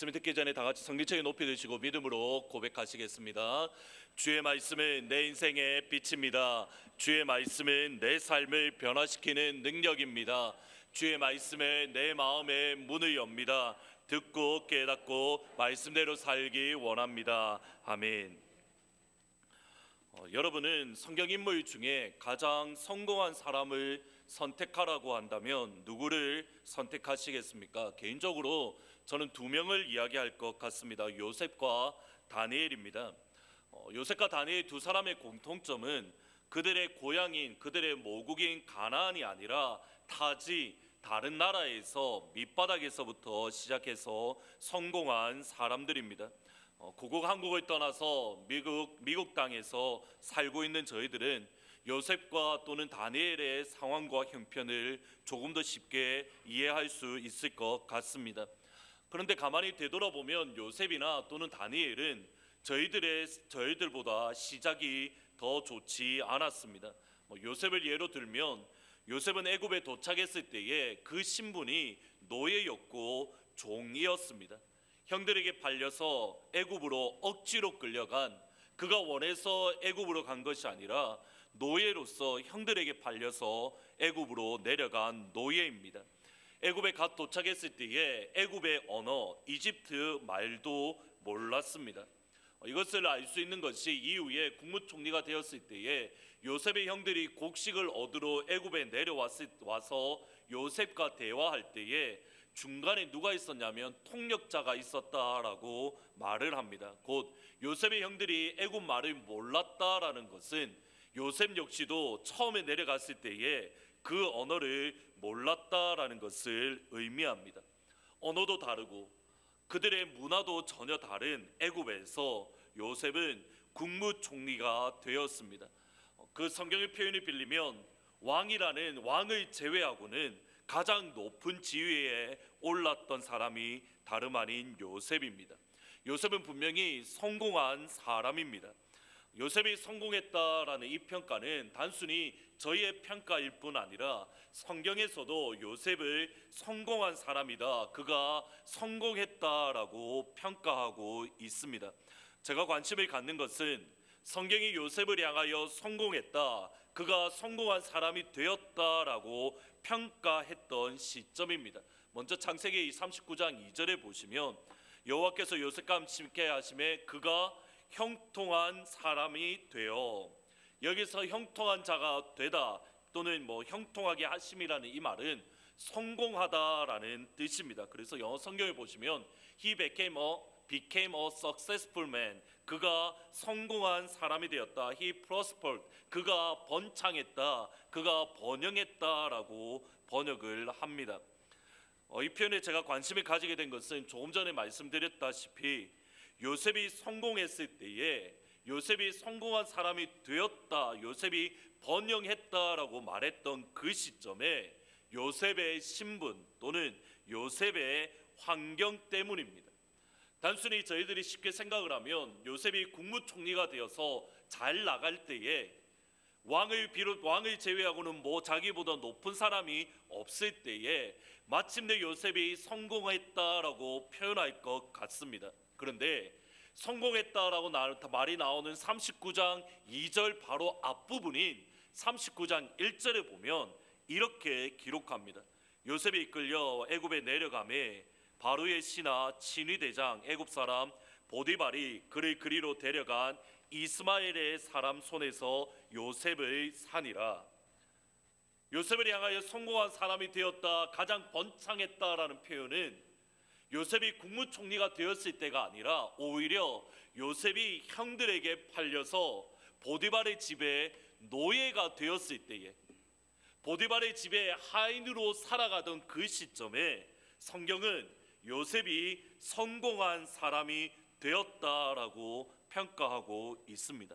말씀을 듣기 전에 다 같이 성경책에 높이 드시고 믿음으로 고백하시겠습니다. 주의 말씀은 내 인생의 빛입니다. 주의 말씀은 내 삶을 변화시키는 능력입니다. 주의 말씀은 내 마음의 문을 엽니다. 듣고 깨닫고 말씀대로 살기 원합니다. 아멘. 여러분은 성경 인물 중에 가장 성공한 사람을 선택하라고 한다면 누구를 선택하시겠습니까? 개인적으로 저는 두 명을 이야기할 것 같습니다. 요셉과 다니엘입니다. 요셉과 다니엘 두 사람의 공통점은 그들의 고향인, 그들의 모국인 가나안이 아니라 타지, 다른 나라에서 밑바닥에서부터 시작해서 성공한 사람들입니다. 고국 한국을 떠나서 미국 땅에서 살고 있는 저희들은 요셉과 또는 다니엘의 상황과 형편을 조금 더 쉽게 이해할 수 있을 것 같습니다. 그런데 가만히 되돌아보면 요셉이나 또는 다니엘은 저희들보다 시작이 더 좋지 않았습니다. 요셉을 예로 들면 요셉은 애굽에 도착했을 때에 그 신분이 노예였고 종이었습니다. 형들에게 팔려서 애굽으로 억지로 끌려간, 그가 원해서 애굽으로 간 것이 아니라 노예로서 형들에게 팔려서 애굽으로 내려간 노예입니다. 애굽에 갓 도착했을 때에 애굽의 언어, 이집트 말도 몰랐습니다. 이것을 알 수 있는 것이 이후에 국무총리가 되었을 때에 요셉의 형들이 곡식을 얻으러 애굽에 와서 요셉과 대화할 때에 중간에 누가 있었냐면 통역자가 있었다라고 말을 합니다. 곧 요셉의 형들이 애굽 말을 몰랐다라는 것은 요셉 역시도 처음에 내려갔을 때에 그 언어를 몰랐다라는 것을 의미합니다. 언어도 다르고 그들의 문화도 전혀 다른 애굽에서 요셉은 국무총리가 되었습니다. 그 성경의 표현을 빌리면 왕이라는 왕을 제외하고는 가장 높은 지위에 올랐던 사람이 다름 아닌 요셉입니다. 요셉은 분명히 성공한 사람입니다. 요셉이 성공했다라는 이 평가는 단순히 저희의 평가일 뿐 아니라 성경에서도 요셉을 성공한 사람이다, 그가 성공했다라고 평가하고 있습니다. 제가 관심을 갖는 것은 성경이 요셉을 향하여 성공했다, 그가 성공한 사람이 되었다라고 평가했던 시점입니다. 먼저 창세기 39장 2절에 보시면 여호와께서 요셉과 함께 하심에 그가 형통한 사람이 되어, 여기서 형통한 자가 되다 또는 형통하게 하심이라는 이 말은 성공하다라는 뜻입니다. 그래서 영어 성경을 보시면 He became a successful man, 그가 성공한 사람이 되었다. He prospered, 그가 번창했다, 그가 번영했다라고 번역을 합니다. 이 표현에 제가 관심을 가지게 된 것은 조금 전에 말씀드렸다시피 요셉이 성공했을 때에 요셉이 성공한 사람이 되었다, 요셉이 번영했다라고 말했던 그 시점에 요셉의 신분 또는 요셉의 환경 때문입니다. 단순히 저희들이 쉽게 생각을 하면 요셉이 국무총리가 되어서 잘 나갈 때에 왕을 제외하고는 자기보다 높은 사람이 없을 때에 마침내 요셉이 성공했다라고 표현할 것 같습니다. 그런데 성공했다라고 말이 나오는 39장 2절 바로 앞부분인 39장 1절에 보면 이렇게 기록합니다. 요셉이 이끌려 애굽에 내려가매 바로의 신하 친위대장 애굽 사람 보디발이 그를 그리로 데려간 이스마엘의 사람 손에서 요셉을 사니라. 요셉을 향하여 성공한 사람이 되었다, 가장 번창했다라는 표현은 요셉이 국무총리가 되었을 때가 아니라 오히려 요셉이 형들에게 팔려서 보디발의 집에 노예가 되었을 때에, 보디발의 집에 하인으로 살아가던 그 시점에 성경은 요셉이 성공한 사람이 되었다라고 평가하고 있습니다.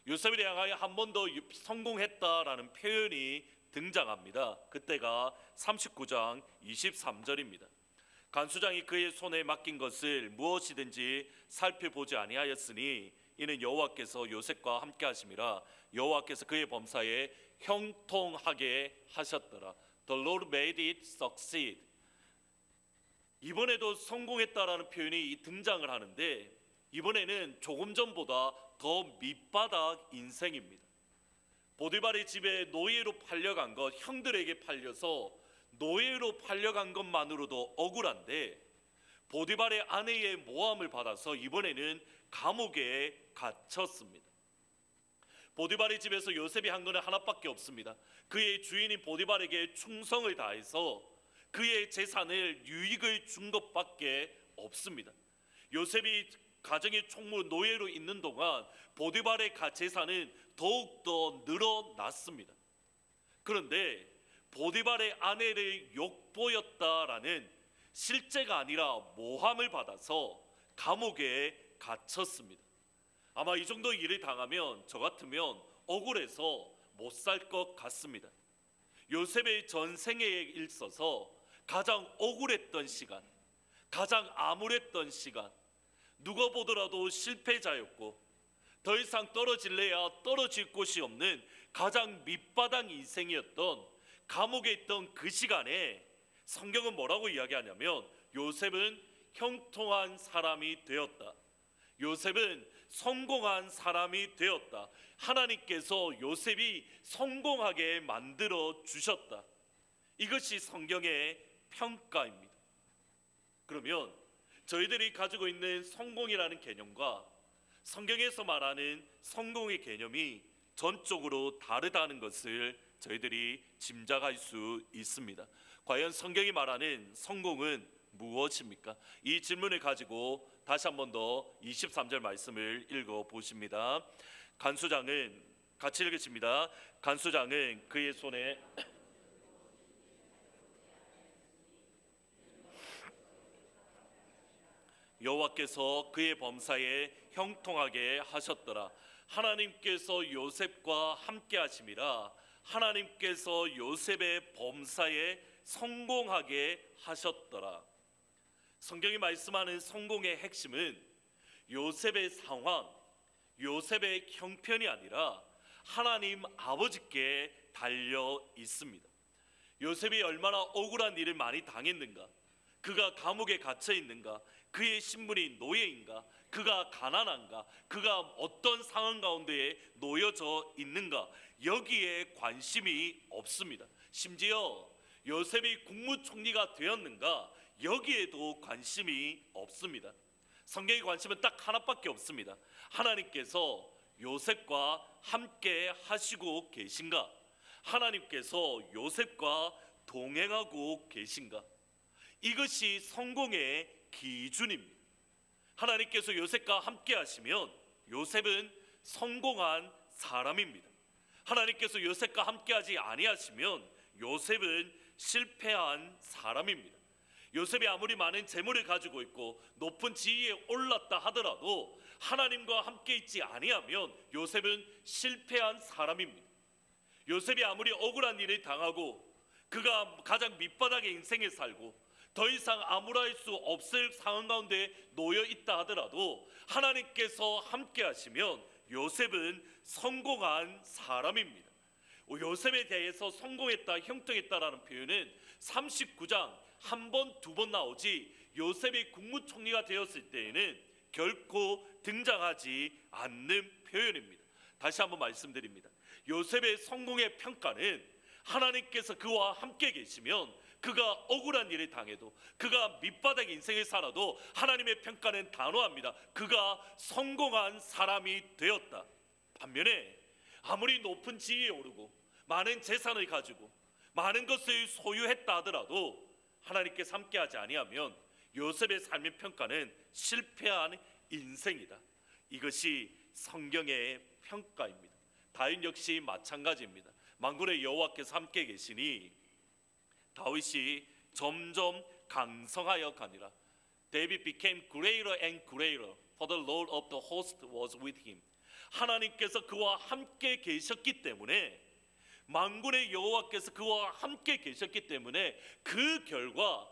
요셉을 향하여 한 번 더 성공했다라는 표현이 등장합니다. 그때가 39장 23절입니다. 간수장이 그의 손에 맡긴 것을 무엇이든지 살펴보지 아니하였으니 이는 여호와께서 요셉과 함께 하심이라. 여호와께서 그의 범사에 형통하게 하셨더라. The Lord made it succeed. 이번에도 성공했다라는 표현이 등장을 하는데 이번에는 조금 전보다 더 밑바닥 인생입니다. 보디발의 집에 노예로 팔려간 것, 형들에게 팔려서 노예로 팔려간 것만으로도 억울한데 보디발의 아내의 모함을 받아서 이번에는 감옥에 갇혔습니다. 보디발의 집에서 요셉이 한 것은 하나밖에 없습니다. 그의 주인인 보디발에게 충성을 다해서 그의 재산을 유익을 준 것밖에 없습니다. 요셉이 가정의 총무 노예로 있는 동안 보디발의 재산은 더욱더 늘어났습니다. 그런데 보디발의 아내를 욕보였다라는 실제가 아니라 모함을 받아서 감옥에 갇혔습니다. 아마 이 정도 일을 당하면 저 같으면 억울해서 못 살 것 같습니다. 요셉의 전생에 있어서 가장 억울했던 시간, 가장 암울했던 시간, 누가 보더라도 실패자였고 더 이상 떨어질래야 떨어질 곳이 없는 가장 밑바닥 인생이었던 감옥에 있던 그 시간에 성경은 뭐라고 이야기하냐면 요셉은 형통한 사람이 되었다. 요셉은 성공한 사람이 되었다. 하나님께서 요셉이 성공하게 만들어 주셨다. 이것이 성경의 평가입니다. 그러면 저희들이 가지고 있는 성공이라는 개념과 성경에서 말하는 성공의 개념이 전적으로 다르다는 것을 저희들이 짐작할 수 있습니다. 과연 성경이 말하는 성공은 무엇입니까? 이 질문을 가지고 다시 한 번 더 23절 말씀을 읽어 보십니다. 간수장은 같이 읽으십니다. 간수장은 그의 손에 여호와께서 그의 범사에 형통하게 하셨더라. 하나님께서 요셉과 함께 하심이라. 하나님께서 요셉의 범사에 성공하게 하셨더라. 성경이 말씀하는 성공의 핵심은 요셉의 상황, 요셉의 형편이 아니라 하나님 아버지께 달려 있습니다. 요셉이 얼마나 억울한 일을 많이 당했는가, 그가 감옥에 갇혀 있는가, 그의 신분이 노예인가, 그가 가난한가, 그가 어떤 상황 가운데에 놓여져 있는가, 여기에 관심이 없습니다. 심지어 요셉이 국무총리가 되었는가, 여기에도 관심이 없습니다. 성경의 관심은 딱 하나밖에 없습니다. 하나님께서 요셉과 함께 하시고 계신가, 하나님께서 요셉과 동행하고 계신가, 이것이 성공의 기준입니다. 하나님께서 요셉과 함께 하시면 요셉은 성공한 사람입니다. 하나님께서 요셉과 함께 하지 아니하시면 요셉은 실패한 사람입니다. 요셉이 아무리 많은 재물을 가지고 있고 높은 지위에 올랐다 하더라도 하나님과 함께 있지 아니하면 요셉은 실패한 사람입니다. 요셉이 아무리 억울한 일을 당하고 그가 가장 밑바닥의 인생을 살고 더 이상 아무랄 수 없을 상황 가운데 놓여 있다 하더라도 하나님께서 함께 하시면 요셉은 성공한 사람입니다. 요셉에 대해서 성공했다, 형통했다라는 표현은 39장 한 번, 두 번 나오지 요셉이 국무총리가 되었을 때에는 결코 등장하지 않는 표현입니다. 다시 한번 말씀드립니다. 요셉의 성공의 평가는 하나님께서 그와 함께 계시면 그가 억울한 일을 당해도, 그가 밑바닥 인생을 살아도 하나님의 평가는 단호합니다. 그가 성공한 사람이 되었다. 반면에 아무리 높은 지위에 오르고 많은 재산을 가지고 많은 것을 소유했다 하더라도 하나님께서 함께하지 아니하면 요셉의 삶의 평가는 실패한 인생이다. 이것이 성경의 평가입니다. 다윗 역시 마찬가지입니다. 만군의 여호와께서 함께 계시니 다윗이 점점 강성하여 가니라. David became greater and greater, for the Lord of the host was with him. 하나님께서 그와 함께 계셨기 때문에, 만군의 여호와께서 그와 함께 계셨기 때문에 그 결과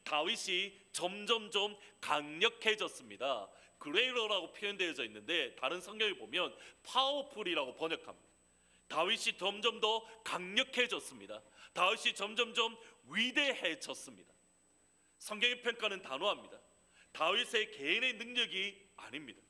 다윗이 점점점 강력해졌습니다. greater라고 표현되어져 있는데 다른 성경에 보면 powerful이라고 번역합니다. 다윗이 점점 더 강력해졌습니다. 다윗이 점점점 위대해졌습니다. 성경의 평가는 단호합니다. 다윗의 개인의 능력이 아닙니다.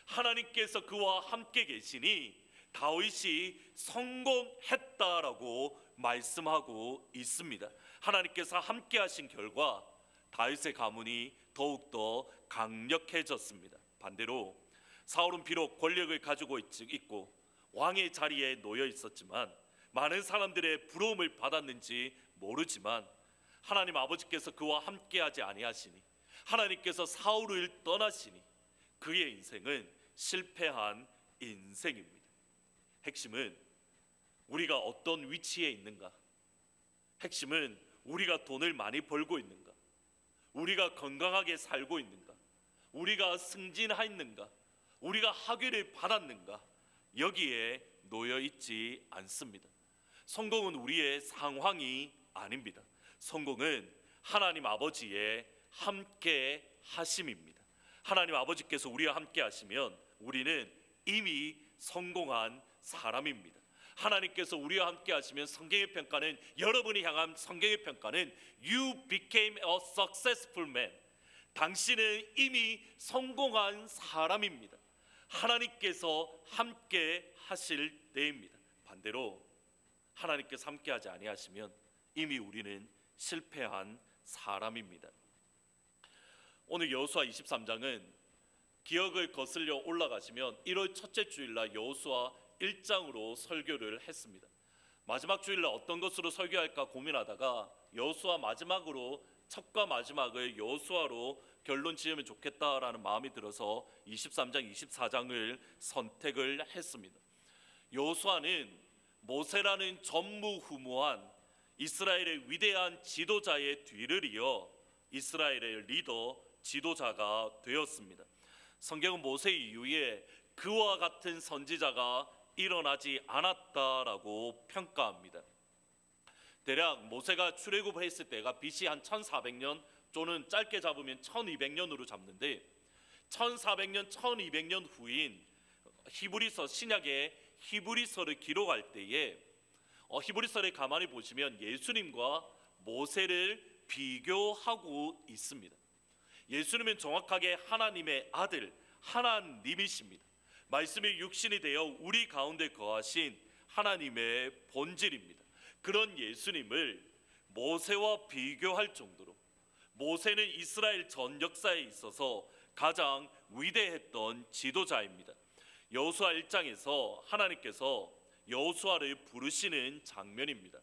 하나님께서 그와 함께 계시니 다윗이 성공했다라고 말씀하고 있습니다. 하나님께서 함께 하신 결과 다윗의 가문이 더욱더 강력해졌습니다. 반대로 사울은 비록 권력을 가지고 있고 왕의 자리에 놓여 있었지만 많은 사람들의 부러움을 받았는지 모르지만 하나님 아버지께서 그와 함께하지 아니하시니 하나님께서 사울을 떠나시니 그의 인생은 실패한 인생입니다. 핵심은 우리가 어떤 위치에 있는가? 핵심은 우리가 돈을 많이 벌고 있는가? 우리가 건강하게 살고 있는가? 우리가 승진했는가? 우리가 학위를 받았는가? 여기에 놓여 있지 않습니다. 성공은 우리의 상황이 아닙니다. 성공은 하나님 아버지의 함께 하심입니다. 하나님 아버지께서 우리와 함께 하시면 우리는 이미 성공한 사람입니다. 하나님께서 우리와 함께 하시면 성경의 평가는, 여러분이 향한 성경의 평가는 You became a successful man. 당신은 이미 성공한 사람입니다. 하나님께서 함께 하실 때입니다. 반대로 하나님께서 함께 하지 아니하시면 이미 우리는 실패한 사람입니다. 오늘 여호수아 23장은 기억을 거슬려 올라가시면 1월 첫째 주일날 여호수아 1장으로 설교를 했습니다. 마지막 주일날 어떤 것으로 설교할까 고민하다가 여호수아 마지막으로, 첫과 마지막을 여호수아로 결론 지으면 좋겠다라는 마음이 들어서 23장, 24장을 선택을 했습니다. 여호수아는 모세라는 전무후무한 이스라엘의 위대한 지도자의 뒤를 이어 이스라엘의 리더, 지도자가 되었습니다. 성경은 모세 이후에 그와 같은 선지자가 일어나지 않았다라고 평가합니다. 대략 모세가 출애굽했을 때가 BC 한 1400년 또는 짧게 잡으면 1200년으로 잡는데 1400년, 1200년 후인 히브리서, 신약의 히브리서를 기록할 때에 히브리서를 가만히 보시면 예수님과 모세를 비교하고 있습니다. 예수님은 정확하게 하나님의 아들, 하나님이십니다. 말씀이 육신이 되어 우리 가운데 거하신 하나님의 본질입니다. 그런 예수님을 모세와 비교할 정도로 모세는 이스라엘 전 역사에 있어서 가장 위대했던 지도자입니다. 여호수아 1장에서 하나님께서 여호수아를 부르시는 장면입니다.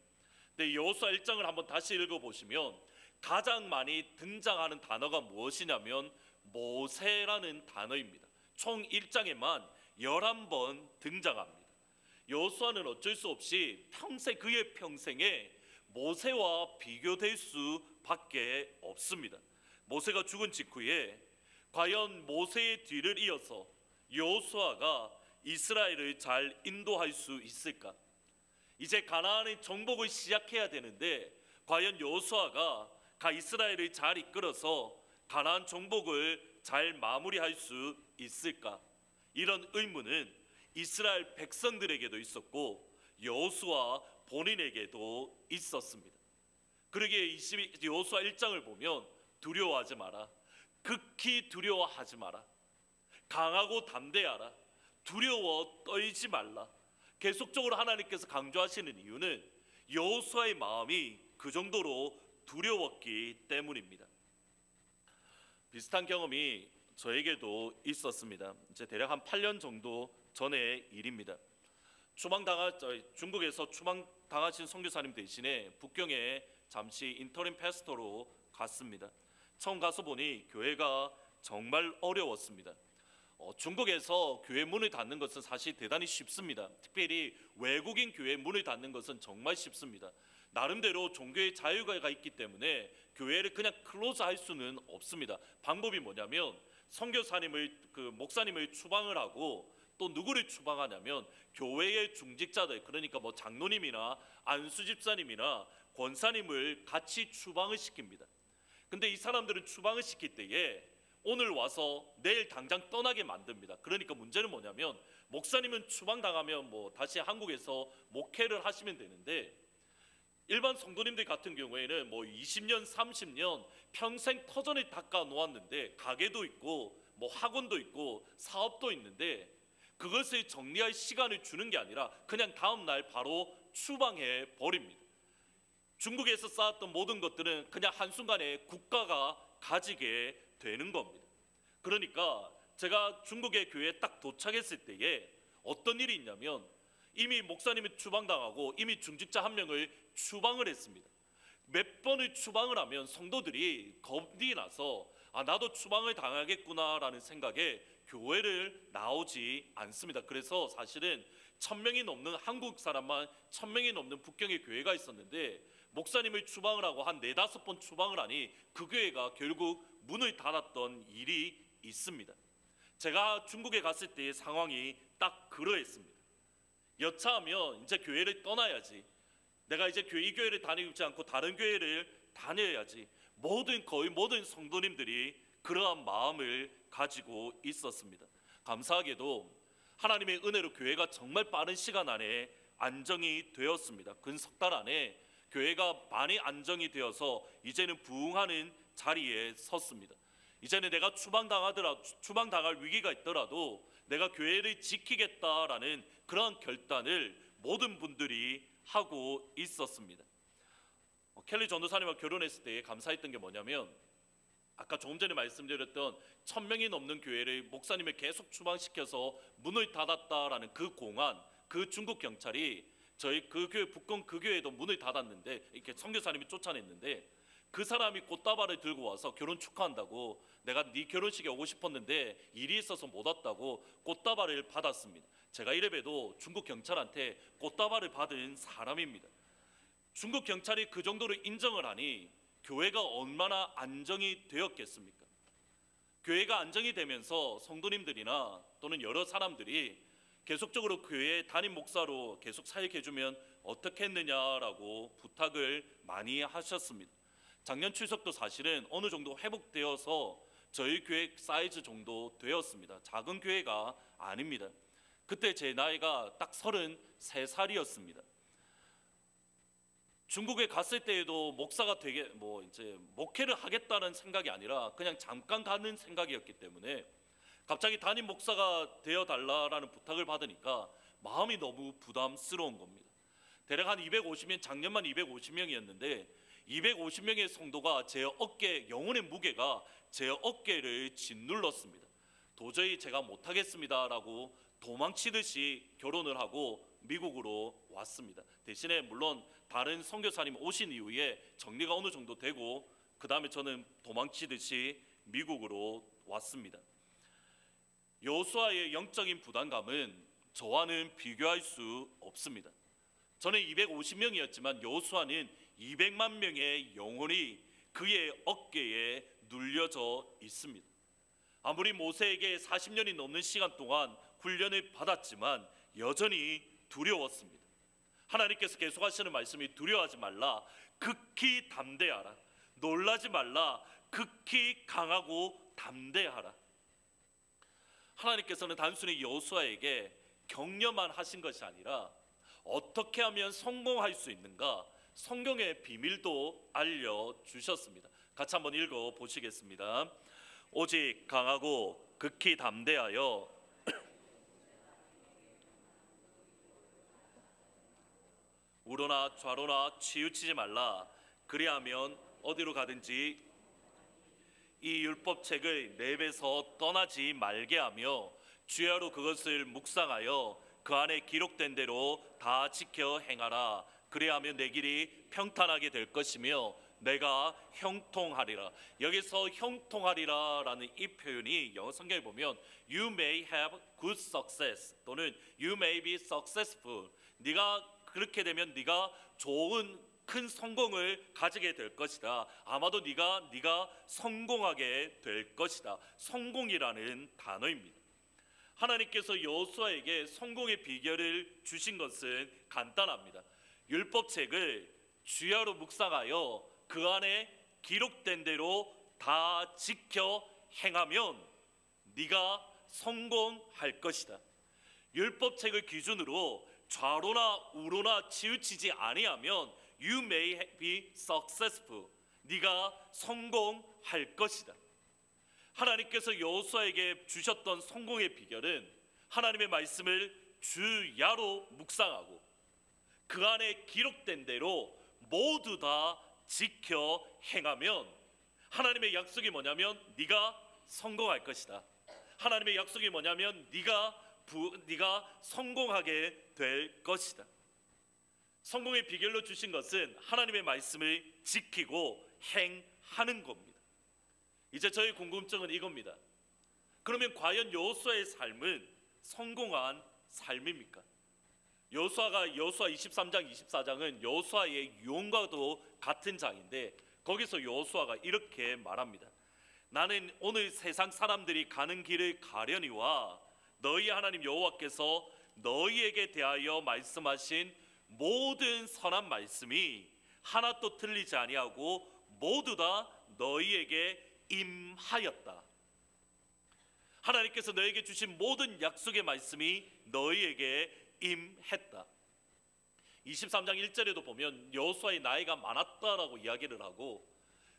근데 여호수아 1장을 한번 다시 읽어보시면 가장 많이 등장하는 단어가 무엇이냐면 모세라는 단어입니다. 총 1장에만 11번 등장합니다. 여호수아는 어쩔 수 없이 그의 평생에 모세와 비교될 수밖에 없습니다. 모세가 죽은 직후에 과연 모세의 뒤를 이어서 여호수아가 이스라엘을 잘 인도할 수 있을까? 이제 가나안의 정복을 시작해야 되는데 과연 여호수아가 이스라엘을 잘 이끌어서 가나안 정복을 잘 마무리할 수 있을까? 이런 의문은 이스라엘 백성들에게도 있었고 여호수아 본인에게도 있었습니다. 그러기에 여호수아 1장을 보면 두려워하지 마라, 극히 두려워하지 마라, 강하고 담대하라, 두려워 떨지 말라. 계속적으로 하나님께서 강조하시는 이유는 여호수아의 마음이 그 정도로 두려웠기 때문입니다. 비슷한 경험이 저에게도 있었습니다. 이제 대략 한 8년 정도 전의 일입니다. 중국에서 추방당하신 선교사님 대신에 북경에 잠시 인터림 패스터로 갔습니다. 처음 가서 보니 교회가 정말 어려웠습니다. 중국에서 교회 문을 닫는 것은 사실 대단히 쉽습니다. 특별히 외국인 교회 문을 닫는 것은 정말 쉽습니다. 나름대로 종교의 자유가 있기 때문에 교회를 그냥 클로즈할 수는 없습니다. 방법이 뭐냐면 목사님을 추방을 하고 또 누구를 추방하냐면 교회의 중직자들, 그러니까 뭐 장로님이나 안수 집사님이나 권사님을 같이 추방을 시킵니다. 근데 이 사람들은 추방을 시킬 때에 오늘 와서 내일 당장 떠나게 만듭니다. 그러니까 문제는 뭐냐면 목사님은 추방당하면 다시 한국에서 목회를 하시면 되는데 일반 성도님들 같은 경우에는 뭐 20년, 30년 평생 터전을 닦아 놓았는데 가게도 있고 뭐 학원도 있고 사업도 있는데 그것을 정리할 시간을 주는 게 아니라 그냥 다음 날 바로 추방해 버립니다. 중국에서 쌓았던 모든 것들은 그냥 한순간에 국가가 가지게 되는 겁니다. 그러니까 제가 중국의 교회에 딱 도착했을 때에 어떤 일이 있냐면 이미 목사님이 추방당하고 이미 중직자 한 명을 추방을 했습니다. 몇 번을 추방을 하면 성도들이 겁이 나서 나도 추방을 당하겠구나라는 생각에 교회를 나오지 않습니다. 그래서 사실은 1000명이 넘는 한국 사람만 1000명이 넘는 북경의 교회가 있었는데 목사님을 추방을 하고 한 4-5번 추방을 하니 그 교회가 결국 문을 닫았던 일이 있습니다. 제가 중국에 갔을 때의 상황이 딱 그러했습니다. 여차하면 이제 교회를 떠나야지. 내가 이제 이 교회를 다니지 않고 다른 교회를 다녀야지. 거의 모든 성도님들이 그러한 마음을 가지고 있었습니다. 감사하게도 하나님의 은혜로 교회가 정말 빠른 시간 안에 안정이 되었습니다. 근 석 달 안에 교회가 많이 안정이 되어서 이제는 부흥하는 자리에 섰습니다. 이제는 내가 추방당할 위기가 있더라도 내가 교회를 지키겠다라는 그런 결단을 모든 분들이 하고 있었습니다. 켈리 전도사님과 결혼했을 때 감사했던 게 뭐냐면 아까 조금 전에 말씀드렸던 1000명이 넘는 교회를 목사님을 계속 추방시켜서 문을 닫았다라는 그 공안, 그 중국 경찰이 저희 그 교회 북경 그 교회도 문을 닫았는데 이렇게 선교사님이 쫓아냈는데 그 사람이 꽃다발을 들고 와서 결혼 축하한다고 내가 네 결혼식에 오고 싶었는데 일이 있어서 못 왔다고 꽃다발을 받았습니다. 제가 이래봬도 중국 경찰한테 꽃다발을 받은 사람입니다. 중국 경찰이 그 정도로 인정을 하니 교회가 얼마나 안정이 되었겠습니까? 교회가 안정이 되면서 성도님들이나 또는 여러 사람들이 계속적으로 교회 담임 목사로 계속 사역해주면 어떻게 했느냐라고 부탁을 많이 하셨습니다. 작년 추석도 사실은 어느 정도 회복되어서 저희 교회 사이즈 정도 되었습니다. 작은 교회가 아닙니다. 그때 제 나이가 딱 33살이었습니다. 중국에 갔을 때에도 목사가 되게 이제 목회를 하겠다는 생각이 아니라 그냥 잠깐 가는 생각이었기 때문에 갑자기 담임 목사가 되어 달라라는 부탁을 받으니까 마음이 너무 부담스러운 겁니다. 대략 한 250명, 작년만 250명이었는데 250명의 성도가 제 어깨, 영혼의 무게가 제 어깨를 짓눌렀습니다. 도저히 제가 못하겠습니다라고 도망치듯이 결혼을 하고 미국으로 왔습니다. 대신에 물론 다른 선교사님 오신 이후에 정리가 어느 정도 되고 그 다음에 저는 도망치듯이 미국으로 왔습니다. 여호수아의 영적인 부담감은 저와는 비교할 수 없습니다. 저는 250명이었지만 여호수아는 200만 명의 영혼이 그의 어깨에 눌려져 있습니다. 아무리 모세에게 40년이 넘는 시간 동안 훈련을 받았지만 여전히 두려웠습니다. 하나님께서 계속하시는 말씀이 두려워하지 말라, 극히 담대하라. 놀라지 말라, 극히 강하고 담대하라. 하나님께서는 단순히 여호수아에게 격려만 하신 것이 아니라 어떻게 하면 성공할 수 있는가 성경의 비밀도 알려주셨습니다. 같이 한번 읽어보시겠습니다. 오직 강하고 극히 담대하여 우로나 좌로나 치우치지 말라. 그리하면 어디로 가든지 이 율법책을 내 입에서 떠나지 말게 하며 주야로 그것을 묵상하여 그 안에 기록된 대로 다 지켜 행하라. 그리하면 내 길이 평탄하게 될 것이며 내가 형통하리라. 여기서 형통하리라라는 이 표현이 영어 성경에 보면 You may have good success 또는 You may be successful. 네가 그렇게 되면 네가 좋은 큰 성공을 가지게 될 것이다. 아마도 네가 성공하게 될 것이다. 성공이라는 단어입니다. 하나님께서 여호수아에게 성공의 비결을 주신 것은 간단합니다. 율법책을 주야로 묵상하여 그 안에 기록된 대로 다 지켜 행하면 네가 성공할 것이다. 율법책을 기준으로 좌로나 우로나 치우치지 아니하면 You may be successful. 네가 성공할 것이다. 하나님께서 여호수아에게 주셨던 성공의 비결은 하나님의 말씀을 주야로 묵상하고 그 안에 기록된 대로 모두 다 지켜 행하면 하나님의 약속이 뭐냐면 네가 성공할 것이다. 하나님의 약속이 뭐냐면 네가 성공하게 될 것이다. 성공의 비결로 주신 것은 하나님의 말씀을 지키고 행하는 겁니다. 이제 저의 궁금증은 이겁니다. 그러면 과연 여호수아의 삶은 성공한 삶입니까? 여호수아 23장 24장은 여호수아의 유언과도 같은 장인데 거기서 여호수아가 이렇게 말합니다. 나는 오늘 세상 사람들이 가는 길을 가려니와 너희 하나님 여호와께서 너희에게 대하여 말씀하신 모든 선한 말씀이 하나도 틀리지 아니하고 모두 다 너희에게 임하였다. 하나님께서 너에게 주신 모든 약속의 말씀이 너희에게 임했다. 23장 1절에도 보면 여호수아의 나이가 많았다라고 이야기를 하고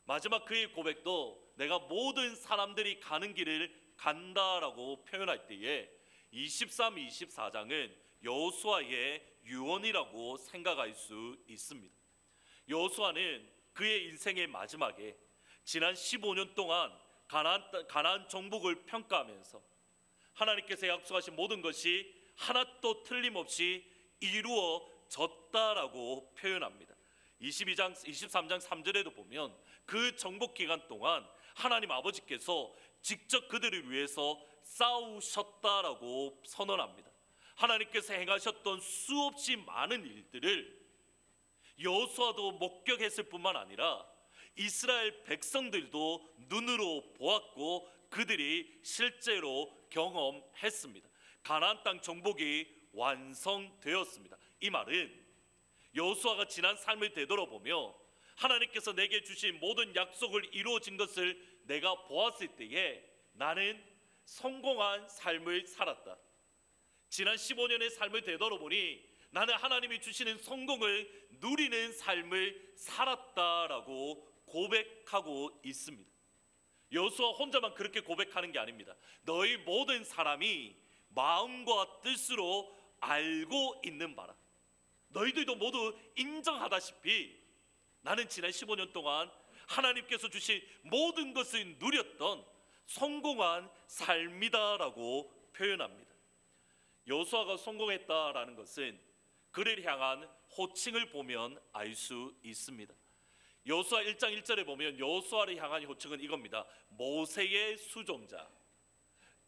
마지막 그의 고백도 내가 모든 사람들이 가는 길을 간다라고 표현할 때에 23, 24장은 여호수아의 유언이라고 생각할 수 있습니다. 여호수아는 그의 인생의 마지막에 지난 15년 동안 가나안 정복을 평가하면서 하나님께서 약속하신 모든 것이 하나도 틀림없이 이루어졌다라고 표현합니다. 23장 3절에도 보면 그 정복 기간 동안 하나님 아버지께서 직접 그들을 위해서 싸우셨다라고 선언합니다. 하나님께서 행하셨던 수없이 많은 일들을 여호수아도 목격했을 뿐만 아니라 이스라엘 백성들도 눈으로 보았고 그들이 실제로 경험했습니다. 가나안 땅 정복이 완성되었습니다. 이 말은 여호수아가 지난 삶을 되돌아보며 하나님께서 내게 주신 모든 약속을 이루어진 것을 내가 보았을 때에 나는 성공한 삶을 살았다. 지난 15년의 삶을 되돌아보니 나는 하나님이 주시는 성공을 누리는 삶을 살았다라고 고백하고 있습니다. 여호수아 혼자만 그렇게 고백하는 게 아닙니다. 너희 모든 사람이 마음과 뜻으로 알고 있는 바라. 너희들도 모두 인정하다시피 나는 지난 15년 동안 하나님께서 주신 모든 것을 누렸던 성공한 삶이다라고 표현합니다. 여호수아가 성공했다라는 것은 그를 향한 호칭을 보면 알 수 있습니다. 여호수아 1장 1절에 보면 여호수아를 향한 호칭은 이겁니다. 모세의 수종자,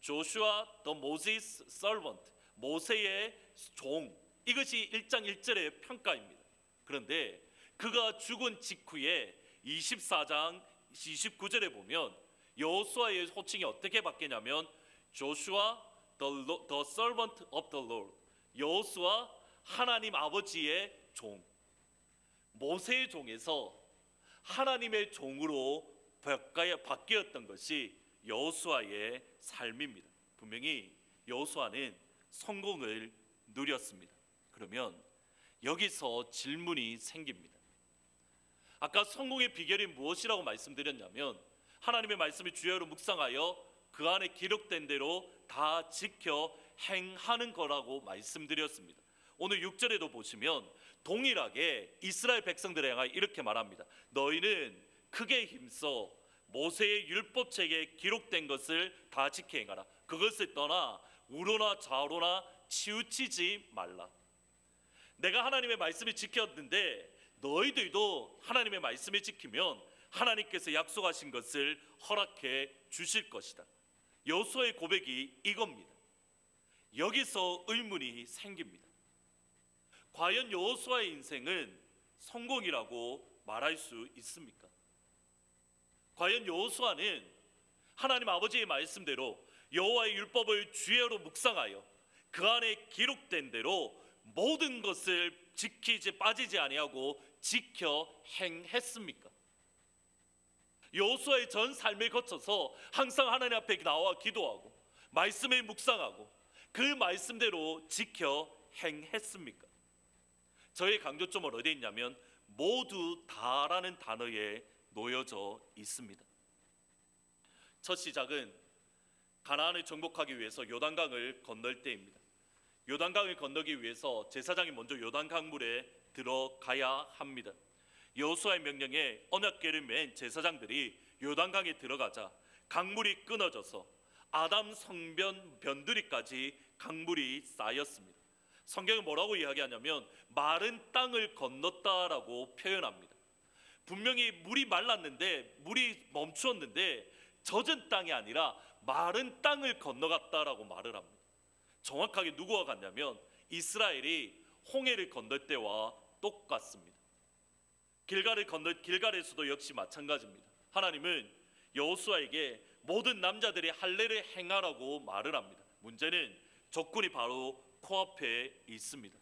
Joshua the Moses servant, 모세의 종. 이것이 1장 1절의 평가입니다. 그런데 그가 죽은 직후에 24장 29절에 보면 여호수아의 호칭이 어떻게 바뀌냐면 Joshua the servant of the Lord, 여호수아 하나님 아버지의 종. 모세의 종에서 하나님의 종으로 바뀌었던 것이 여호수아의 삶입니다. 분명히 여호수아는 성공을 누렸습니다. 그러면 여기서 질문이 생깁니다. 아까 성공의 비결이 무엇이라고 말씀드렸냐면 하나님의 말씀을 주야로 묵상하여 그 안에 기록된 대로 다 지켜 행하는 거라고 말씀드렸습니다. 오늘 6절에도 보시면 동일하게 이스라엘 백성들에 향하여 이렇게 말합니다. 너희는 크게 힘써 모세의 율법책에 기록된 것을 다 지켜 행하라. 그것을 떠나 우로나 좌로나 치우치지 말라. 내가 하나님의 말씀을 지켰는데 너희들도 하나님의 말씀을 지키면 하나님께서 약속하신 것을 허락해 주실 것이다. 여호수아의 고백이 이겁니다. 여기서 의문이 생깁니다. 과연 여호수아의 인생은 성공이라고 말할 수 있습니까? 과연 여호수아는 하나님 아버지의 말씀대로 여호와의 율법을 주야로 묵상하여 그 안에 기록된 대로 모든 것을 지키지 빠지지 아니하고 지켜 행했습니까? 여호수아의 전 삶을 거쳐서 항상 하나님 앞에 나와 기도하고 말씀을 묵상하고 그 말씀대로 지켜 행했습니까? 저의 강조점은 어디에 있냐면 모두 다라는 단어에 놓여져 있습니다. 첫 시작은 가나안을 정복하기 위해서 요단강을 건널 때입니다. 요단강을 건너기 위해서 제사장이 먼저 요단강물에 들어가야 합니다. 여호수아의 명령에 언약궤를 맨 제사장들이 요단강에 들어가자 강물이 끊어져서 아담 성변 변두리까지 강물이 쌓였습니다. 성경은 뭐라고 이야기하냐면 마른 땅을 건넜다라고 표현합니다. 분명히 물이 말랐는데, 물이 멈추었는데 젖은 땅이 아니라 마른 땅을 건너갔다라고 말을 합니다. 정확하게 누구와 같냐면 이스라엘이 홍해를 건널 때와 똑같습니다. 길갈에서도 역시 마찬가지입니다. 하나님은 여호수아에게 모든 남자들이 할례를 행하라고 말을 합니다. 문제는 적군이 바로 코앞에 있습니다.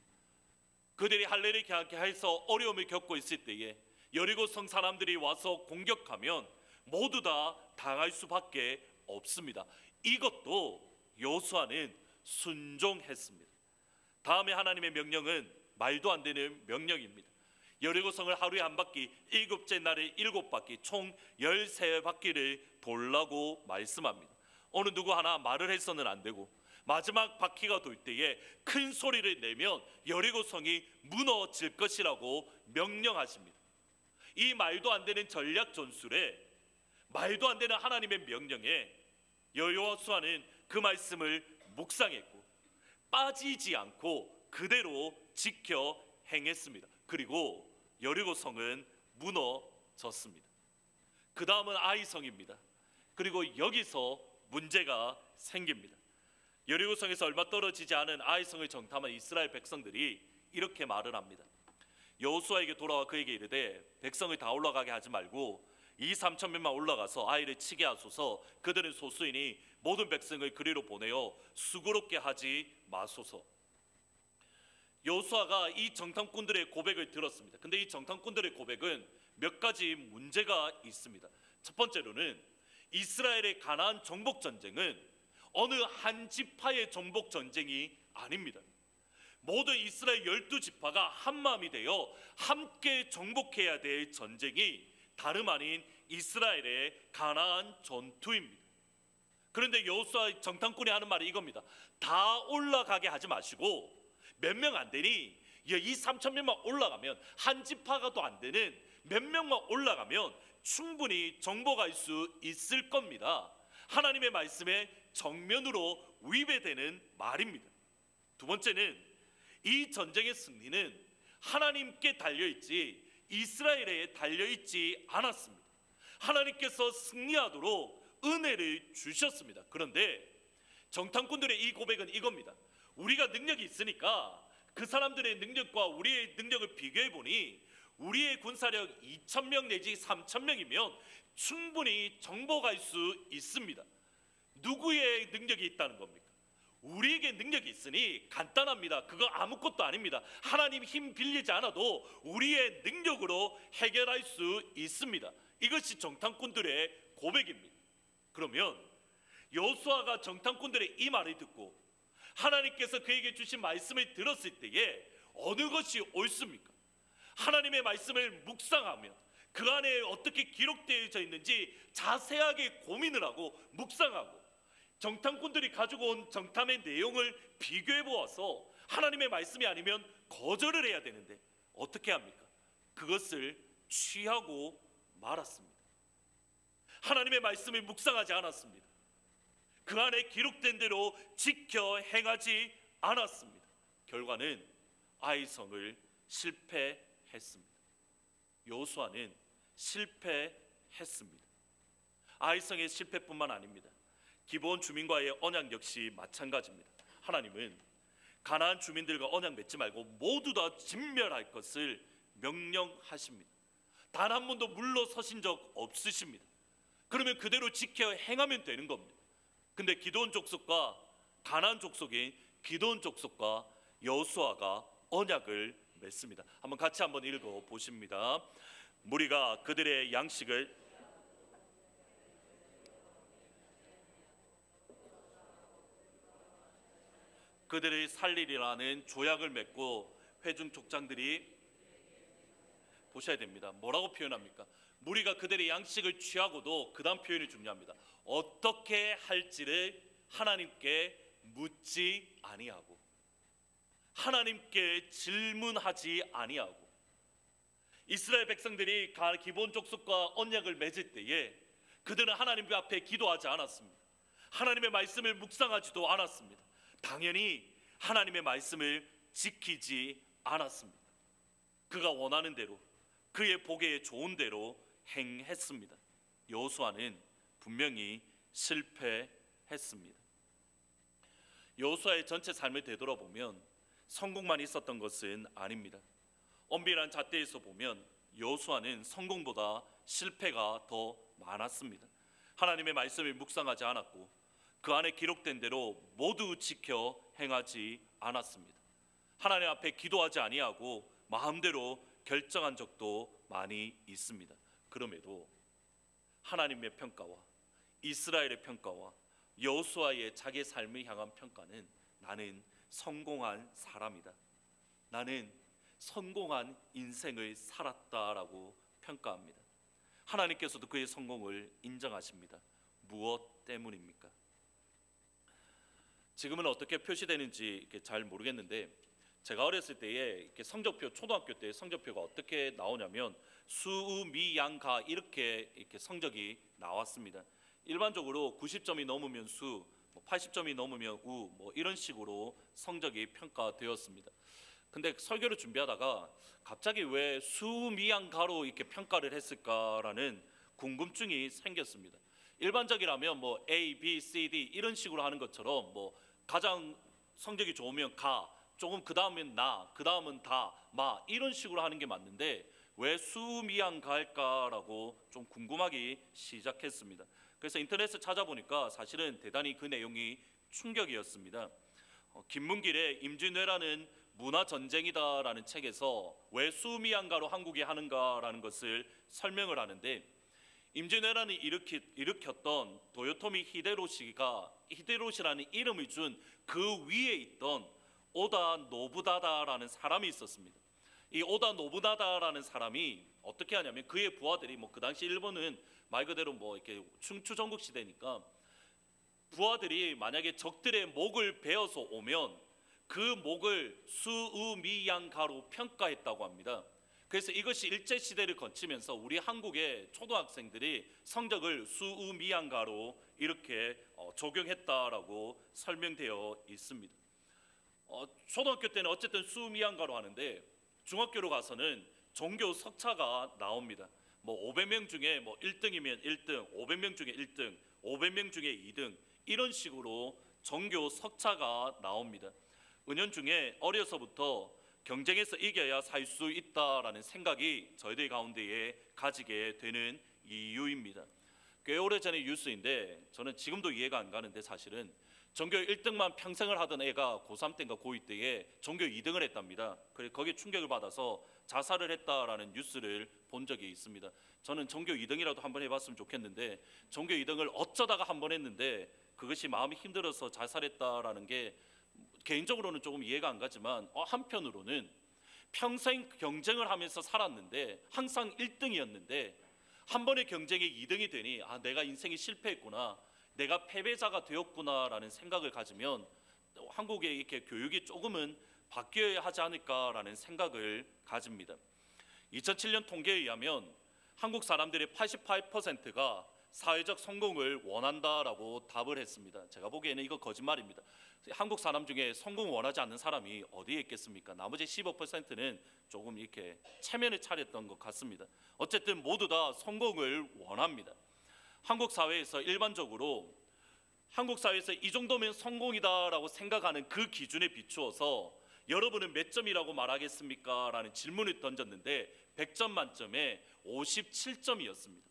그들이 할례를 해서 어려움을 겪고 있을 때에 여리고 성 사람들이 와서 공격하면 모두 다 당할 수밖에 없습니다. 이것도 여호수아는 순종했습니다. 다음에 하나님의 명령은 말도 안 되는 명령입니다. 여리고성을 하루에 한 바퀴, 일곱째 날에 7바퀴, 총 13바퀴를 돌라고 말씀합니다. 어느 누구 하나 말을 해서는 안 되고 마지막 바퀴가 돌 때에 큰 소리를 내면 여리고성이 무너질 것이라고 명령하십니다. 이 말도 안 되는 전략 전술에, 말도 안 되는 하나님의 명령에 여호수아는 그 말씀을 묵상했고 빠지지 않고 그대로 지켜 행했습니다. 그리고 여리고성은 무너졌습니다. 그 다음은 아이성입니다. 그리고 여기서 문제가 생깁니다. 여리고성에서 얼마 떨어지지 않은 아이성을 정탐한 이스라엘 백성들이 이렇게 말을 합니다. 여호수아에게 돌아와 그에게 이르되 백성을 다 올라가게 하지 말고 2-3천명만 올라가서 아이를 치게 하소서. 그들은 소수이니 모든 백성을 그리로 보내어 수고롭게 하지 마소서. 여호수아가 이 정탐꾼들의 고백을 들었습니다. 근데 이 정탐꾼들의 고백은 몇 가지 문제가 있습니다. 첫 번째로는 이스라엘의 가나안 정복 전쟁은 어느 한 지파의 정복 전쟁이 아닙니다. 모든 이스라엘 12지파가 한 마음이 되어 함께 정복해야 될 전쟁이 다름 아닌 이스라엘의 가나안 전투입니다. 그런데 여호수아 정탐꾼이 하는 말이 이겁니다. 다 올라가게 하지 마시고 몇 명 안 되니 2-3천명만 올라가면, 한 지파가도 안 되는 몇 명만 올라가면 충분히 정복할 수 있을 겁니다. 하나님의 말씀에 정면으로 위배되는 말입니다. 두 번째는 이 전쟁의 승리는 하나님께 달려있지 이스라엘에 달려있지 않았습니다. 하나님께서 승리하도록 은혜를 주셨습니다. 그런데 정탐꾼들의 이 고백은 이겁니다. 우리가 능력이 있으니까 그 사람들의 능력과 우리의 능력을 비교해보니 우리의 군사력 2,000명 내지 3,000명이면 충분히 정복할 수 있습니다. 누구의 능력이 있다는 겁니까? 우리에게 능력이 있으니 간단합니다. 그거 아무것도 아닙니다. 하나님 힘 빌리지 않아도 우리의 능력으로 해결할 수 있습니다. 이것이 정탐꾼들의 고백입니다. 그러면 여호수아가 정탐꾼들의 이 말을 듣고 하나님께서 그에게 주신 말씀을 들었을 때에 어느 것이 옳습니까? 하나님의 말씀을 묵상하며 그 안에 어떻게 기록되어져 있는지 자세하게 고민을 하고 묵상하고 정탐꾼들이 가지고 온 정탐의 내용을 비교해 보아서 하나님의 말씀이 아니면 거절을 해야 되는데 어떻게 합니까? 그것을 취하고 말았습니다. 하나님의 말씀을 묵상하지 않았습니다. 그 안에 기록된 대로 지켜 행하지 않았습니다. 결과는 아이성을 실패했습니다. 여호수아는 실패했습니다. 아이성의 실패뿐만 아닙니다. 기브온 주민과의 언약 역시 마찬가지입니다. 하나님은 가나안 주민들과 언약 맺지 말고 모두 다 진멸할 것을 명령하십니다. 단 한 번도 물러서신 적 없으십니다. 그러면 그대로 지켜 행하면 되는 겁니다. 근데 기드온 족속과 가나안 족속인 기드온 족속과 여호수아가 언약을 맺습니다. 같이 한번 읽어 보십니다. 무리가 그들의 양식을 그들을 살리리라는 조약을 맺고 회중 족장들이 보셔야 됩니다. 뭐라고 표현합니까? 무리가 그들의 양식을 취하고도 그 다음 표현이 중요합니다. 어떻게 할지를 하나님께 묻지 아니하고, 하나님께 질문하지 아니하고, 이스라엘 백성들이 기본 족속과 언약을 맺을 때에 그들은 하나님 앞에 기도하지 않았습니다. 하나님의 말씀을 묵상하지도 않았습니다. 당연히 하나님의 말씀을 지키지 않았습니다. 그가 원하는 대로, 그의 보기에 좋은 대로 행했습니다. 여호수아는 분명히 실패했습니다. 여호수아의 전체 삶을 되돌아보면 성공만 있었던 것은 아닙니다. 엄밀한 잣대에서 보면 여호수아는 성공보다 실패가 더 많았습니다. 하나님의 말씀을 묵상하지 않았고 그 안에 기록된 대로 모두 지켜 행하지 않았습니다. 하나님 앞에 기도하지 아니하고 마음대로 결정한 적도 많이 있습니다. 그럼에도 하나님의 평가와 이스라엘의 평가와 여호수아의 자기 삶을 향한 평가는 나는 성공한 사람이다, 나는 성공한 인생을 살았다라고 평가합니다. 하나님께서도 그의 성공을 인정하십니다. 무엇 때문입니까? 지금은 어떻게 표시되는지 잘 모르겠는데 제가 어렸을 때에 이렇게 성적표, 초등학교 때 성적표가 어떻게 나오냐면 수미양가 이렇게 성적이 나왔습니다. 일반적으로 90점이 넘으면 수, 80점이 넘으면 우, 이런 식으로 성적이 평가되었습니다. 근데 설교를 준비하다가 갑자기 왜 수미양가로 이렇게 평가를 했을까라는 궁금증이 생겼습니다. 일반적이라면 A, B, C, D 이런 식으로 하는 것처럼 가장 성적이 좋으면 가, 조금 그 다음엔 나, 그 다음은 다, 마 이런 식으로 하는 게 맞는데 왜 수미양가일까라고 좀 궁금하기 시작했습니다. 그래서 인터넷에 찾아보니까 사실은 대단히 그 내용이 충격이었습니다. 김문길의 임진왜란은 문화전쟁이다라는 책에서 왜 수미양가로 한국이 하는가라는 것을 설명을 하는데, 임진왜란을 일으켰던 도요토미 히데요시가 히데요시라는 이름을 준 그 위에 있던 오다 노부나다라는 사람이 있었습니다. 이 오다 노부나다라는 사람이 어떻게 하냐면 그의 부하들이 그 당시 일본은 말 그대로 이렇게 충추전국 시대니까 부하들이 만약에 적들의 목을 베어서 오면 그 목을 수우미양가로 평가했다고 합니다. 그래서 이것이 일제시대를 거치면서 우리 한국의 초등학생들이 성적을 수우미양가로 이렇게 적용했다라고 설명되어 있습니다. 초등학교 때는 어쨌든 수우미양가로 하는데 중학교로 가서는 종교 석차가 나옵니다. 500명 중에 1등이면 1등, 500명 중에 1등, 500명 중에 2등 이런 식으로 종교 석차가 나옵니다. 은연중에 어려서부터 경쟁에서 이겨야 살 수 있다라는 생각이 저희들 가운데에 가지게 되는 이유입니다. 꽤 오래전의 뉴스인데 저는 지금도 이해가 안 가는데 사실은 전교 1등만 평생을 하던 애가 고3 때인가 고2 때에 전교 2등을 했답니다. 그래서 거기에 충격을 받아서 자살을 했다라는 뉴스를 본 적이 있습니다. 저는 전교 2등이라도 한번 해봤으면 좋겠는데 전교 2등을 어쩌다가 한번 했는데 그것이 마음이 힘들어서 자살했다라는 게 개인적으로는 조금 이해가 안 가지만 한편으로는 평생 경쟁을 하면서 살았는데 항상 1등이었는데 한 번의 경쟁에 2등이 되니 내가 인생이 실패했구나, 내가 패배자가 되었구나라는 생각을 가지면 한국의 이렇게 교육이 조금은 바뀌어야 하지 않을까라는 생각을 가집니다. 2007년 통계에 의하면 한국 사람들의 88%가 사회적 성공을 원한다라고 답을 했습니다. 제가 보기에는 이거 거짓말입니다. 한국 사람 중에 성공 원하지 않는 사람이 어디에 있겠습니까? 나머지 15%는 조금 이렇게 체면을 차렸던 것 같습니다. 어쨌든 모두 다 성공을 원합니다. 한국 사회에서 일반적으로 한국 사회에서 이 정도면 성공이다라고 생각하는 그 기준에 비추어서 여러분은 몇 점이라고 말하겠습니까? 라는 질문을 던졌는데 100점 만점에 57점이었습니다.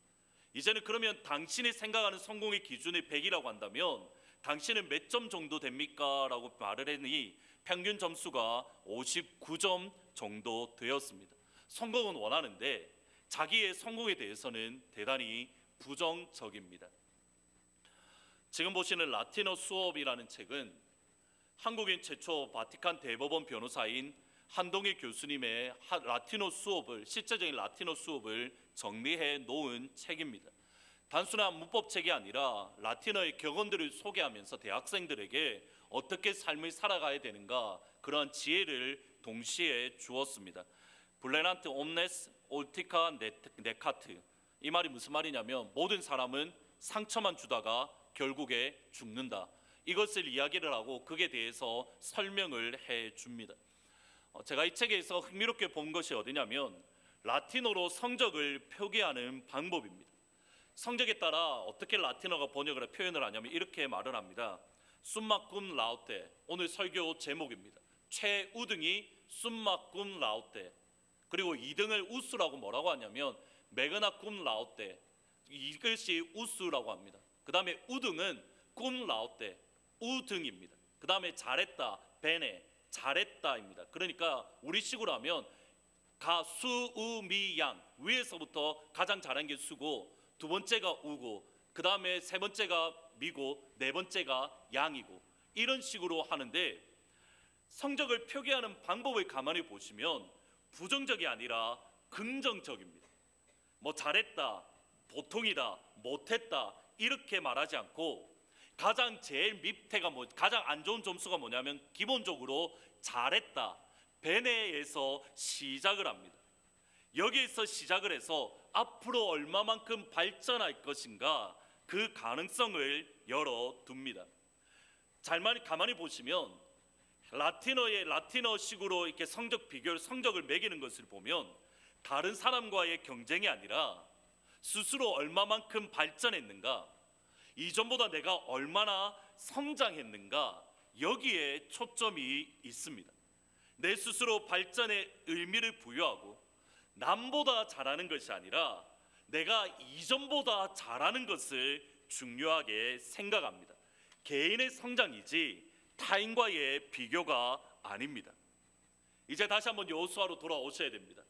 이제는 그러면 당신이 생각하는 성공의 기준이 100이라고 한다면 당신은 몇 점 정도 됩니까? 라고 말을 했니 평균 점수가 59점 정도 되었습니다. 성공은 원하는데 자기의 성공에 대해서는 대단히 부정적입니다. 지금 보시는 라티노 수업이라는 책은 한국인 최초 바티칸 대법원 변호사인 한동희 교수님의 라틴어 수업을, 실제적인 라틴어 수업을 정리해 놓은 책입니다. 단순한 문법책이 아니라 라틴어의 격언들을 소개하면서 대학생들에게 어떻게 삶을 살아가야 되는가, 그러한 지혜를 동시에 주었습니다. 블레난트 옴네스 올티카 네카트, 이 말이 무슨 말이냐면 모든 사람은 상처만 주다가 결국에 죽는다, 이것을 이야기를 하고 그에 대해서 설명을 해줍니다. 제가 이 책에서 흥미롭게 본 것이 어디냐면 라틴어로 성적을 표기하는 방법입니다. 성적에 따라 어떻게 라틴어가 번역을 표현을 하냐면 이렇게 말을 합니다. 숨마꿈 라우테, 오늘 설교 제목입니다. 최우등이 숨마꿈 라우테, 그리고 2등을 우수라고 뭐라고 하냐면 메그나꿈 라우테, 이것이 우수라고 합니다. 그 다음에 우등은 꿈 라우테, 우등입니다. 그 다음에 잘했다, 베네, 잘했다입니다. 그러니까 우리식으로 하면 가, 수, 우, 미, 양, 위에서부터 가장 잘한 게 수고, 두 번째가 우고, 그 다음에 세 번째가 미고, 네 번째가 양이고, 이런 식으로 하는데 성적을 표기하는 방법을 가만히 보시면 부정적이 아니라 긍정적입니다. 뭐 잘했다, 보통이다, 못했다 이렇게 말하지 않고 가장 제일 밑에가 가장 안 좋은 점수가 뭐냐면 기본적으로 잘했다, 베네에서 시작을 합니다. 여기에서 시작을 해서 앞으로 얼마만큼 발전할 것인가 그 가능성을 열어둡니다. 가만히 보시면 라틴어식으로 이렇게 성적을 매기는 것을 보면 다른 사람과의 경쟁이 아니라 스스로 얼마만큼 발전했는가, 이전보다 내가 얼마나 성장했는가, 여기에 초점이 있습니다. 내 스스로 발전의 의미를 부여하고 남보다 잘하는 것이 아니라 내가 이전보다 잘하는 것을 중요하게 생각합니다. 개인의 성장이지 타인과의 비교가 아닙니다. 이제 다시 한번 여호수아로 돌아오셔야 됩니다.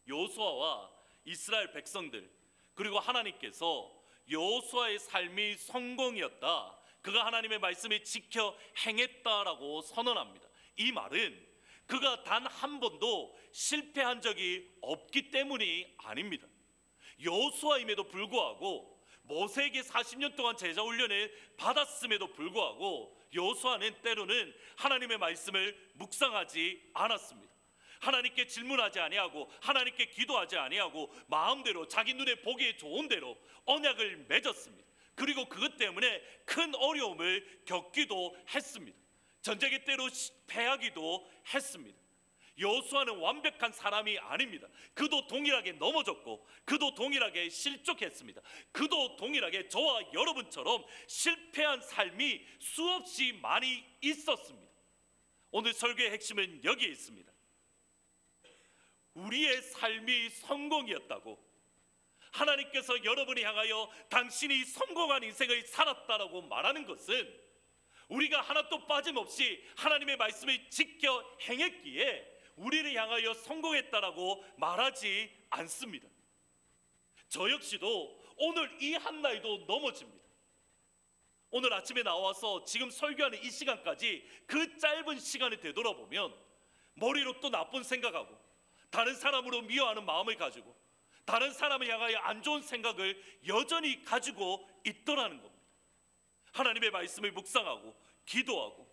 여호수아와 이스라엘 백성들, 그리고 하나님께서 여호수아의 삶이 성공이었다, 그가 하나님의 말씀을 지켜 행했다라고 선언합니다. 이 말은 그가 단 한 번도 실패한 적이 없기 때문이 아닙니다. 여호수아임에도 불구하고 모세에게 40년 동안 제자 훈련을 받았음에도 불구하고 여호수아는 때로는 하나님의 말씀을 묵상하지 않았습니다. 하나님께 질문하지 아니하고 하나님께 기도하지 아니하고 마음대로 자기 눈에 보기에 좋은 대로 언약을 맺었습니다. 그리고 그것 때문에 큰 어려움을 겪기도 했습니다. 전쟁의 때로 패하기도 했습니다. 여호수아는 완벽한 사람이 아닙니다. 그도 동일하게 넘어졌고 그도 동일하게 실족했습니다. 그도 동일하게 저와 여러분처럼 실패한 삶이 수없이 많이 있었습니다. 오늘 설교의 핵심은 여기에 있습니다. 우리의 삶이 성공이었다고, 하나님께서 여러분을 향하여 당신이 성공한 인생을 살았다라고 말하는 것은 우리가 하나도 빠짐없이 하나님의 말씀을 지켜 행했기에 우리를 향하여 성공했다라고 말하지 않습니다. 저 역시도 오늘 이 한나이도 넘어집니다. 오늘 아침에 나와서 지금 설교하는 이 시간까지 그 짧은 시간을 되돌아보면 머리로 또 나쁜 생각하고 다른 사람으로 미워하는 마음을 가지고 다른 사람을 향하여 안 좋은 생각을 여전히 가지고 있더라는 겁니다. 하나님의 말씀을 묵상하고 기도하고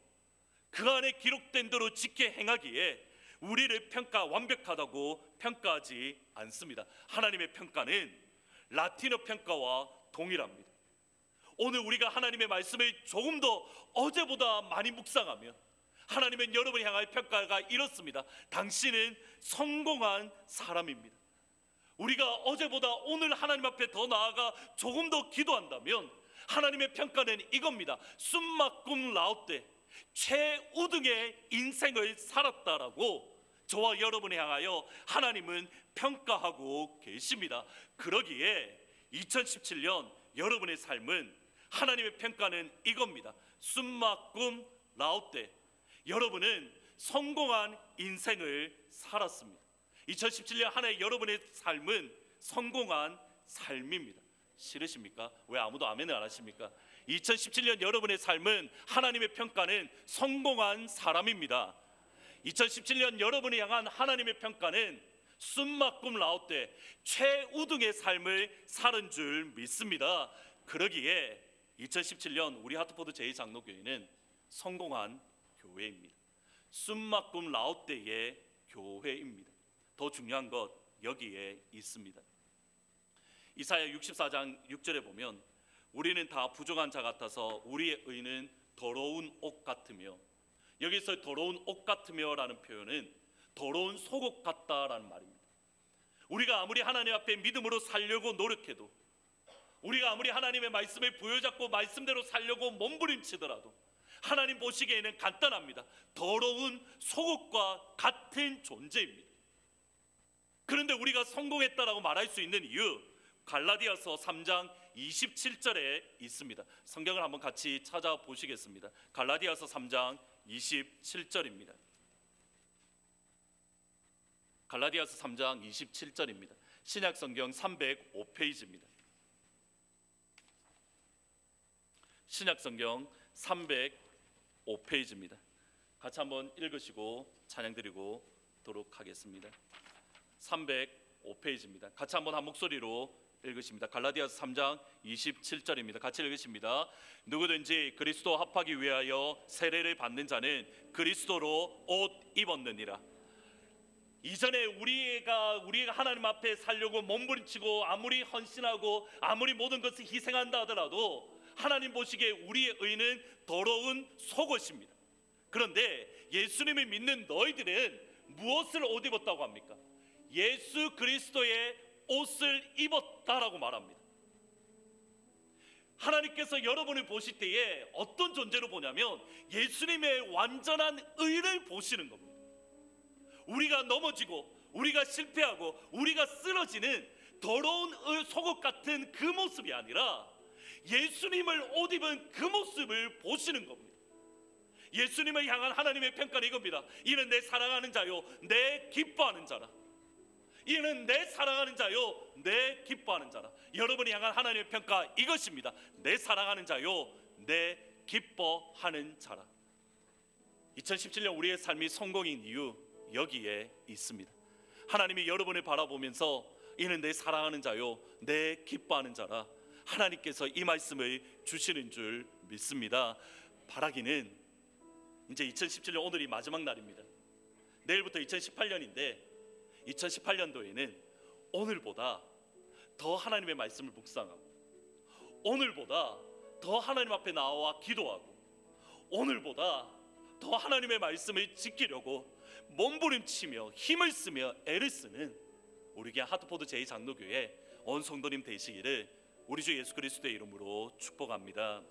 그 안에 기록된 대로 지켜 행하기에 우리를 완벽하다고 평가하지 않습니다. 하나님의 평가는 라틴어 평가와 동일합니다. 오늘 우리가 하나님의 말씀을 조금 더 어제보다 많이 묵상하면 하나님은 여러분을 향할 평가가 이렇습니다. 당신은 성공한 사람입니다. 우리가 어제보다 오늘 하나님 앞에 더 나아가 조금 더 기도한다면 하나님의 평가는 이겁니다. 숨막꿈 라우떼, 최우등의 인생을 살았다라고 저와 여러분을 향하여 하나님은 평가하고 계십니다. 그러기에 2017년 여러분의 삶은 하나님의 평가는 이겁니다. 숨막꿈 라우떼, 여러분은 성공한 인생을 살았습니다. 2017년 한 해 여러분의 삶은 성공한 삶입니다. 싫으십니까? 왜 아무도 아멘을 안 하십니까? 2017년 여러분의 삶은 하나님의 평가는 성공한 사람입니다. 2017년 여러분이 향한 하나님의 평가는 숨막꿈 라오떼 최우등의 삶을 사는 줄 믿습니다. 그러기에 2017년 우리 하트포드 제2장로교회는 성공한 교회입니다. 숨막꿈 라오떼의 교회입니다. 더 중요한 것 여기에 있습니다. 이사야 64장 6절에 보면 우리는 다 부정한 자 같아서 우리의 의는 더러운 옷 같으며, 여기서 더러운 옷 같으며 라는 표현은 더러운 속옷 같다라는 말입니다. 우리가 아무리 하나님 앞에 믿음으로 살려고 노력해도, 우리가 아무리 하나님의 말씀을 부여잡고 말씀대로 살려고 몸부림치더라도 하나님 보시기에는 간단합니다. 더러운 속옷과 같은 존재입니다. 그런데 우리가 성공했다라고 말할 수 있는 이유, 갈라디아서 3장 27절에 있습니다. 성경을 한번 같이 찾아보시겠습니다. 갈라디아서 3장 27절입니다. 갈라디아서 3장 27절입니다. 신약성경 305페이지입니다. 신약성경 305페이지입니다. 같이 한번 읽으시고 찬양 드리도록 하겠습니다. 305페이지입니다. 같이 한번 한 목소리로 읽으십니다. 갈라디아서 3장 27절입니다. 같이 읽으십니다. 누구든지 그리스도 합하기 위하여 세례를 받는 자는 그리스도로 옷 입었느니라. 이전에 우리가 하나님 앞에 살려고 몸부림치고 아무리 헌신하고 아무리 모든 것을 희생한다 하더라도 하나님 보시기에 우리의 의는 더러운 속옷입니다. 그런데 예수님을 믿는 너희들은 무엇을 옷 입었다고 합니까? 예수 그리스도의 옷을 입었다라고 말합니다. 하나님께서 여러분을 보실 때에 어떤 존재로 보냐면 예수님의 완전한 의를 보시는 겁니다. 우리가 넘어지고 우리가 실패하고 우리가 쓰러지는 더러운 속옷 같은 그 모습이 아니라 예수님을 옷 입은 그 모습을 보시는 겁니다. 예수님을 향한 하나님의 평가는 이겁니다. 이는 내 사랑하는 자요 내 기뻐하는 자라. 이는 내 사랑하는 자요 내 기뻐하는 자라. 여러분이 향한 하나님의 평가 이것입니다. 내 사랑하는 자요 내 기뻐하는 자라. 2017년 우리의 삶이 성공인 이유 여기에 있습니다. 하나님이 여러분을 바라보면서 이는 내 사랑하는 자요 내 기뻐하는 자라, 하나님께서 이 말씀을 주시는 줄 믿습니다. 바라기는 이제 2017년 오늘이 마지막 날입니다. 내일부터 2018년인데 2018년도에는 오늘보다 더 하나님의 말씀을 묵상하고, 오늘보다 더 하나님 앞에 나와 기도하고, 오늘보다 더 하나님의 말씀을 지키려고 몸부림치며 힘을 쓰며 애를 쓰는 우리 교회 하트포드 제2장로교회 온 성도님 되시기를 우리 주 예수 그리스도의 이름으로 축복합니다.